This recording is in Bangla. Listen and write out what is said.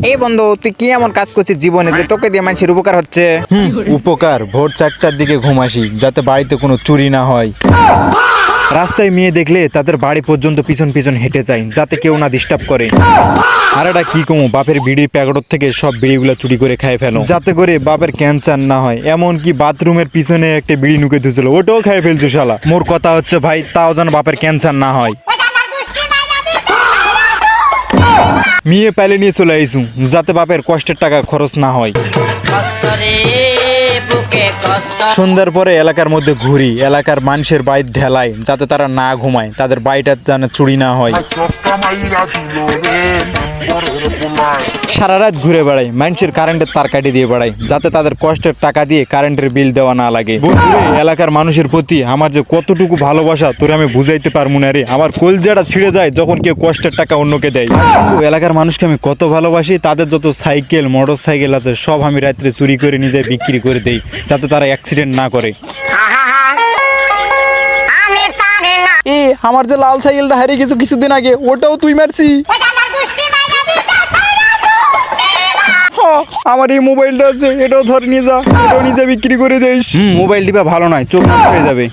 এই বন্ধু, তুই কি এমন কাজ করছিস জীবনে যে তোকে দিয়ে মানুষের উপকার হচ্ছে? উপকার ভোর 4টার দিকে ঘুম আসি যাতে বাড়িতে কোনো চুরি না হয়। রাস্তায় মেয়ে দেখলে তাদের বাড়ি পর্যন্ত পিছন পিছন হেঁটে যাই যাতে কেউ না ডিস্টার্ব করে। আর এটা কি কমু, বাপের বিড়ির প্যাকেট থেকে সব বিড়িগুলো চুরি করে খাই ফেলো যাতে করে বাপের ক্যান্সার না হয়। এমন কি বাথরুমের পিছনে একটা বিড়ি নুকে ধুছিল, ওটাও খাই ফেলছো শালা। মোর কথা হচ্ছে ভাই, তাও যেন বাপের ক্যান্সার না হয়। মেয়ে পাইলে নিয়ে চলে আইসু যাতে বাপের কষ্টের টাকা খরচ না হয়। সন্ধ্যার পরে এলাকার মধ্যে ঘুরি, এলাকার মানুষের বাড়ি ঢেলাই যাতে তারা না ঘুমায়, তাদের বাড়িটা যেন চুরি না হয়। সারা রাত ঘুরে বেড়াই, মানুষের কারেন্টের তার কাটি দিয়ে বেড়াই যাতে তাদের কষ্টের টাকা দিয়ে কারেন্টের বিল দেওয়া না লাগে। বন্ধুরে, এলাকার মানুষের প্রতি আমার যে কতটুকু ভালোবাসা তোরে আমি বুঝাইতে পারবো না রে। আমার কলজাটা ছিঁড়ে যায় যখন কেউ কষ্টের টাকা অন্যকে দেয়। এলাকার মানুষকে আমি কত ভালোবাসি, তাদের যত সাইকেল মোটর সাইকেল আছে সব আমি রাত্রে চুরি করে নিজে বিক্রি করে দেই যাতে তারা অ্যাক্সিডেন্ট না করে। এ আমার যে লাল সাইকেলটা হারিয়ে গেছে কিছুদিন আগে, ওটাও তুই মারছি? আমার এই মোবাইলটা আছে, এটাও ধরে নিয়ে যা, এটাও নিজে বিক্রি করে দিস। মোবাইল টিপা ভালো নয়, চোখ নষ্ট হয়ে যাবে।